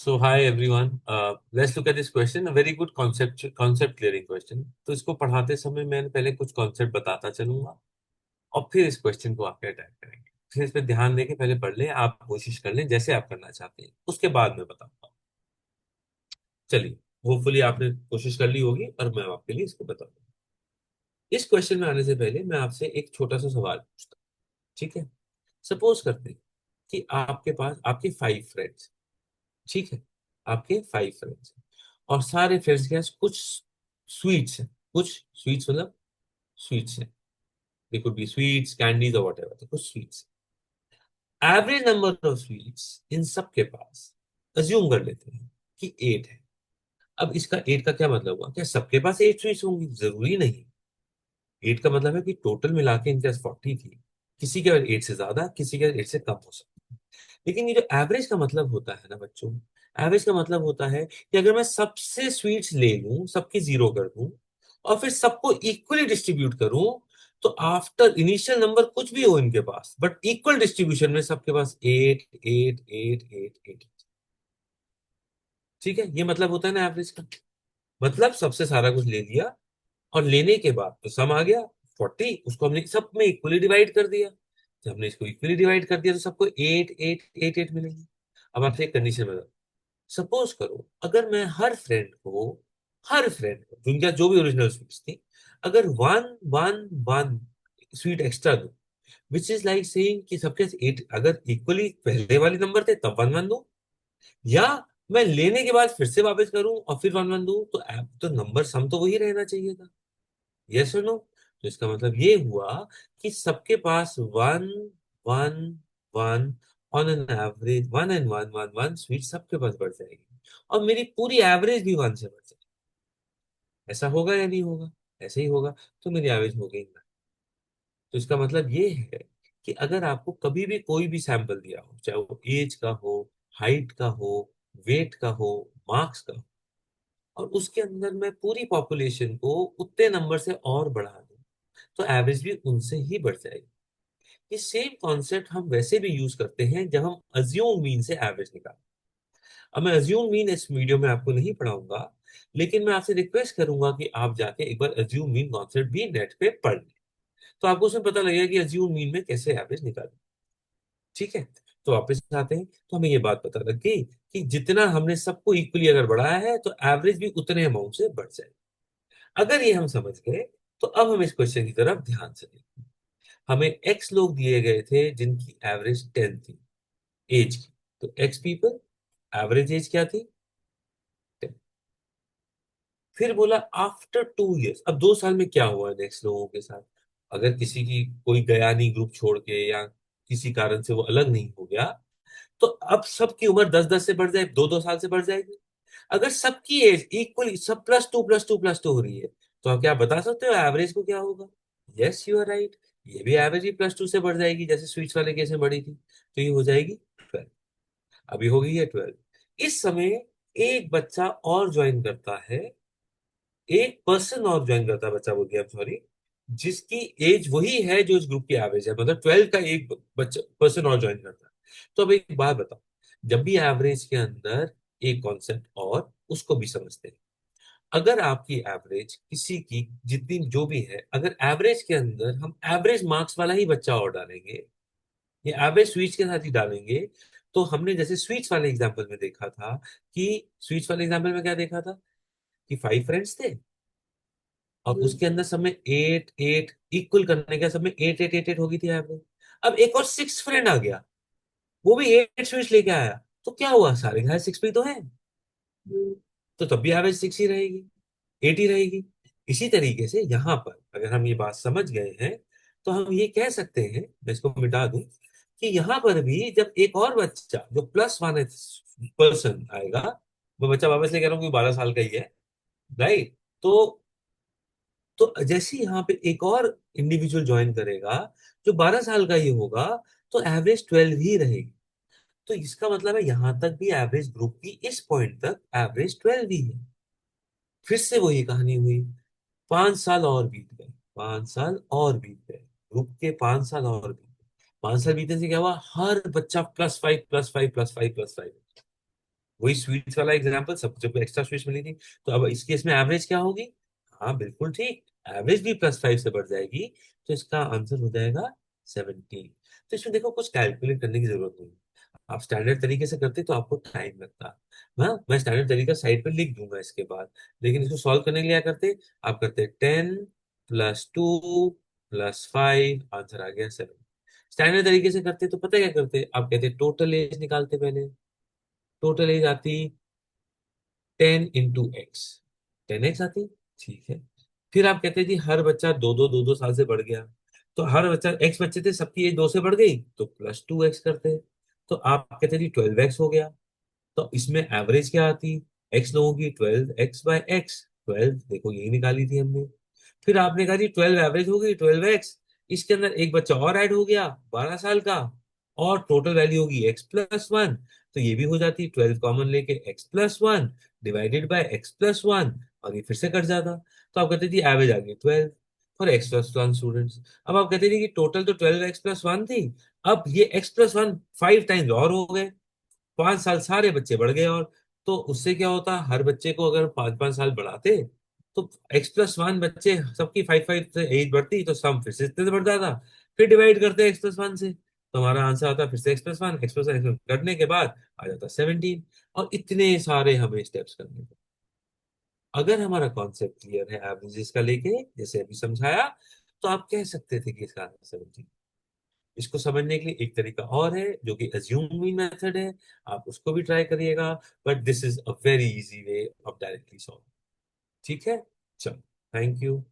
So hi everyone. Let's look at this question. A very good concept clearing question. तो इसको पढ़ाते समय मैं पहले कुछ कॉन्सेप्ट बताता चलूंगा और फिर इस क्वेश्चन को आपके अटैक करेंगे। फिर इस पे ध्यान देके पहले पढ़ लें, आप कोशिश कर लें जैसे आप करना चाहते हैं, उसके बाद मैं बताऊंगा। चलिए, होपफुली आपने कोशिश कर ली होगी और मैं आपके लिए इसको बताऊंगा। इस क्वेश्चन में आने से पहले मैं आपसे एक छोटा सा सवाल पूछता हूँ। ठीक है? सपोज करते हैं कि आपके पास आपके 5 फ्रेंड्स। ठीक है? आपके 5 फ्रेंड्स और सारे फ्रेंड्स के पास कुछ स्वीट्स हैं। कुछ स्वीट्स मतलब स्वीट्स हैं। They could be sweets, candies और व्हाटएवर, तो कुछ sweets. Average number of sweets इन सब के पास अज्यूम कर लेते हैं कि 8 है। अब इसका 8 का क्या मतलब हुआ? क्या सबके पास 8 स्वीट्स होंगी? जरूरी नहीं। 8 का मतलब है कि टोटल मिला के इनके पास 40 थी। किसी के पास 8 से ज्यादा, किसी के पास 8 से कम हो सकती है। लेकिन ये जो एवरेज का मतलब होता है ना बच्चों, एवरेज का मतलब होता है कि अगर मैं सबसे स्वीट्स ले लूं, सबकी जीरो कर दूं और फिर सबको इक्वली डिस्ट्रीब्यूट करूं, तो आफ्टर इनिशियल नंबर कुछ भी हो इनके पास, बट इक्वल डिस्ट्रीब्यूशन में सबके पास 8 8 8 8 8। ठीक है? ये मतलब होता है ना एवरेज का। मतलब सबसे सारा कुछ ले लिया और लेने के बाद तो सम आ गया 40, उसको हमने सब में इक्वली डिवाइड कर दिया। जब हमने इसको इक्वली डिवाइड कर दिया तो सबको 8 8 8 8 मिलेंगे। अब आपसे एक कंडीशन बता। सपोज करो अगर मैं हर फ्रेंड को दुनिया जो भी ओरिजिनल स्वीट्स थी, अगर one one one sweet extra दूं, विच इज लाइक सेइंग कि सबके 8, अगर इक्वली पहले वाले नंबर थे तब वन वन दूं, या मैं लेने के बाद फिर से वापस करूं और फिर वन वन दूं, तो नंबर सम तो वही रहना चाहिए था। यस और नो? तो इसका मतलब ये हुआ कि सबके पास one one one on an average, one and one one one sweet सबके पास बढ़ जाएगी और मेरी पूरी एवरेज भी वन से बढ़ जाएगी। ऐसा होगा या नहीं होगा? ऐसे ही होगा। तो मेरी एवरेज हो गई ना। तो इसका मतलब ये है कि अगर आपको कभी भी कोई भी सैंपल दिया हो, चाहे वो एज का हो, हाइट का हो, वेट का हो, मार्क्स का हो, और उसके अंदर मैं पूरी पॉपुलेशन को उतने नंबर से और बढ़ा दूं, तो एवरेज भी उनसे ही बढ़ जाएगी। ये सेम कॉन्सेप्ट हम वैसे भी यूज करते हैं जब हम अज्यूम मीन से एवरेज निकालते हैं। अब मैं अज्यूम मीन इस वीडियो में आपको नहीं पढ़ाऊंगा, लेकिन मैं आपसे रिक्वेस्ट करूंगा कि आप जाके एक बार अज्यूम मीन कॉन्सेप्ट भी नेट पे पढ़ लें। तो आपको उसमें पता लगेगा कि अज्यूम मीन में कैसे एवरेज निकालें। ठीक है? तो वापस आते हैं, तो हमें ये बात पता लग गई कि जितना हमने सबको इक्वली अगर बढ़ाया है तो एवरेज भी उतने अमाउंट से बढ़ जाए। अगर ये हम समझ गए, तो अब हम इस क्वेश्चन की तरफ ध्यान से देखें। हमें एक्स लोग दिए गए थे जिनकी एवरेज 10 थी एज की। तो एक्स पीपल, एवरेज एज क्या थी? 10। फिर बोला आफ्टर 2 इयर्स, अब 2 साल में क्या हुआ नेक्स्ट लोगों के साथ? अगर किसी की कोई गया नहीं ग्रुप छोड़ के, या किसी कारण से वो अलग नहीं हो गया, तो अब सबकी उम्र 10 10 से बढ़ जाए, 2 2 साल से बढ़ जाएगी। अगर सबकी एज इक्वली सब +2 +2 +2 हो रही है, तो आप क्या बता सकते हो एवरेज को क्या होगा? Yes, you are right. ये भी एवरेज ही +2 से बढ़ जाएगी, जैसे स्विच वाले केस में बढ़ी थी। तो ये हो जाएगी 12। अभी हो गई है 12। इस समय एक बच्चा और ज्वाइन करता है, एक पर्सन और ज्वाइन करता है, बच्चा बोल गया, सॉरी, जिसकी एज वही है जो इस ग्रुप की एवरेज है, मतलब 12 का एक बच्चा पर्सन और ज्वाइन करता है। तो अब एक बात बताओ, जब भी एवरेज के अंदर एक कॉन्सेप्ट और उसको भी समझते हैं। अगर आपकी एवरेज किसी की जितनी जो भी है, अगर एवरेज के अंदर हम एवरेज मार्क्स वाला ही बच्चा और डालेंगे, या एवरेज स्वीट्स के साथ ही डालेंगे, तो हमने जैसे स्वीट्स वाले एग्जांपल में देखा था कि स्वीट्स वाले एग्जांपल में क्या देखा था कि 5 फ्रेंड्स थे और उसके अंदर सब में 8 8 इक्वल करने का सब में 8 8 8 8 हो गई थी एवरेज। अब एक और 6 फ्रेंड आ गया, वो भी 8 स्वीट्स लेके आया, तो क्या हुआ? सारे के सारे 6 पे ही तो है। तो तब भी एवरेज 6 ही रहेगी, 8 ही रहेगी। इसी तरीके से यहां पर अगर हम ये बात समझ गए हैं, तो हम ये कह सकते हैं, मैं इसको मिटा दूं, कि यहां पर भी जब एक और बच्चा जो +1 पर्सन आएगा, मैं बच्चा वापस ले कह रहा हूँ कि 12 साल का ही है, राइट? तो जैसे ही यहाँ पे एक और इंडिविजुअल ज्वाइन करेगा जो 12 साल का ही होगा, तो एवरेज 12 ही रहेगी। तो इसका मतलब है यहां तक भी एवरेज ग्रुप की इस पॉइंट तक एवरेज 12 ही है। फिर से वही कहानी हुई, 5 साल और बीत गए, 5 साल और बीत गए, ग्रुप के 5 साल और बीत गए। 5 साल बीतने से क्या हुआ? हर बच्चा +5 +5 +5 +5, वही स्वीट्स वाला एग्जांपल, सब जब एक्स्ट्रा स्वीट्स मिली थी, तो अब इस केस में एवरेज क्या होगी? हाँ बिल्कुल ठीक, एवरेज भी +5 से बढ़ जाएगी, तो इसका आंसर हो जाएगा 17। तो इसमें देखो कुछ कैलकुलेट करने की जरूरत नहीं, आप स्टैंडर्ड तरीके से करते तो आपको टाइम लगता। हाँ, मैं स्टैंडर्ड तरीका साइड पे लिख दूंगा इसके बाद, लेकिन इसको सॉल्व करने के लिए क्या करते, आप करते 10 + 2 + 5, आंसर आ गया 7। स्टैंडर्ड तरीके से करते तो पता है क्या करते, आप कहते टोटल एज निकालते पहले, टोटल एज आती 10 × x, 10x आती, ठीक है। फिर आप कहते जी हर बच्चा 2 2 साल से बढ़ गया, तो हर बच्चा x बच्चे थे, सबकी एज 2 से बढ़ गई, तो +2x करते, तो आप कहते जी 12x हो गया। तो इसमें एवरेज क्या आती, x लोगों की 12x/x, 12 देखो यही निकाली थी हमने। फिर आपने कहा जी 12 एवरेज हो गई, 12x, इसके अंदर एक बच्चा और ऐड हो गया 12 साल का, और टोटल वैल्यू होगी x+1, तो ये भी हो जाती 12 कॉमन लेके x+1 डिवाइडेड बाय x+1, और ये फिर से कट जाता। तो आप कहते जी एवरेज आ गई 12 फॉर x+1 स्टूडेंट्स। अब आप कहते थे कि टोटल तो 12x+1 थी, अब ये x+1 5 टाइम्स और हो गए, 5 साल सारे बच्चे बढ़ गए, और तो उससे क्या होता, हर बच्चे को अगर 5 5 साल बढ़ाते, तो x+1 बच्चे सबकी 5 5 से एज बढ़ती, तो सम फिर से इतने से बढ़ जाता, फिर डिवाइड करते x+1 से, तो हमारा आंसर आता फिर से x+1 करने के बाद आ जाता 17। और इतने सारे हमें स्टेप्स करने हैं। अगर हमारा कॉन्सेप्ट क्लियर है एवरेजेस का लेके, जैसे अभी समझाया, तो आप कह सकते थे कि इसका आंसर 17। इसको समझने के लिए एक तरीका और है जो कि अज्यूमिंग मेथड है, आप उसको भी ट्राई करिएगा, but this is a very easy way of directly solve. ठीक है, चलो, थैंक यू।